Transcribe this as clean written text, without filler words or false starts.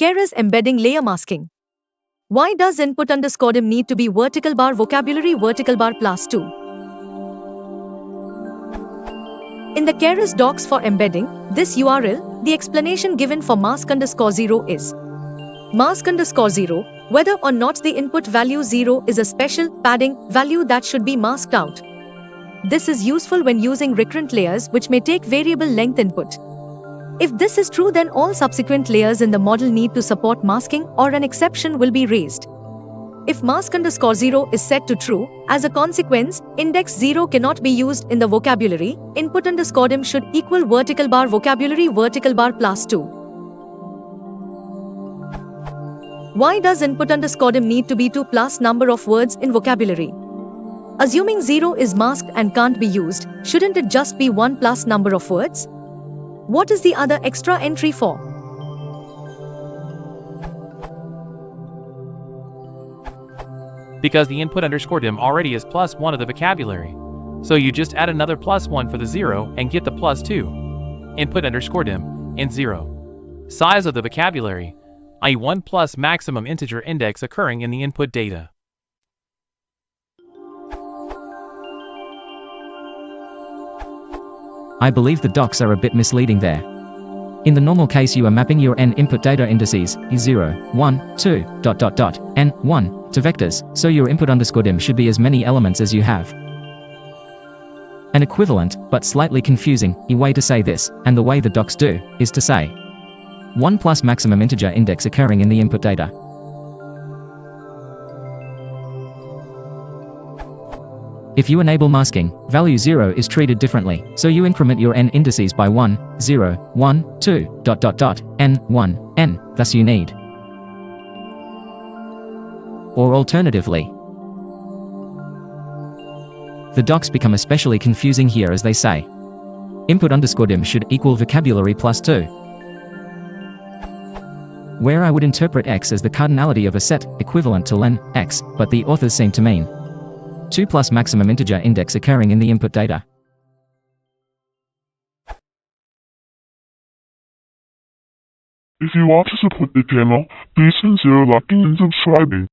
Keras embedding layer masking. Why does input underscore dim need to be vertical bar vocabulary vertical bar plus 2? In the keras docs for embedding this URL, the explanation given for mask underscore 0 is mask underscore 0, whether or not the input value 0 is a special padding value that should be masked out. This is useful when using recurrent layers which may take variable length input. If this is true, then all subsequent layers in the model need to support masking or an exception will be raised. If mask underscore 0 is set to true, as a consequence, index 0 cannot be used in the vocabulary, input underscore dim should equal vertical bar vocabulary vertical bar plus 2. Why does input underscore dim need to be 2 plus number of words in vocabulary? Assuming 0 is masked and can't be used, shouldn't it just be 1 plus number of words? What is the other extra entry for? Because the input underscore dim already is plus 1 of the vocabulary. So you just add another plus 1 for the 0 and get the plus 2. Input underscore dim, int 0. Size of the vocabulary, i.e. 1 plus maximum integer index occurring in the input data. I believe the docs are a bit misleading there. In the normal case, you are mapping your n input data indices e0, 1, 2, n, 1 to vectors, so your input underscore dim should be as many elements as you have. An equivalent, but slightly confusing, way to say this, and the way the docs do, is to say 1 plus maximum integer index occurring in the input data. If you enable masking, value 0 is treated differently, so you increment your n indices by 1, 0, 1, 2, n, 1, n, thus you need. Or alternatively, the docs become especially confusing here as they say input underscore dim should equal vocabulary plus 2. Where I would interpret x as the cardinality of a set, equivalent to len, x, but the authors seem to mean 2 plus maximum integer index occurring in the input data. If you want to support the channel, please consider liking and subscribing.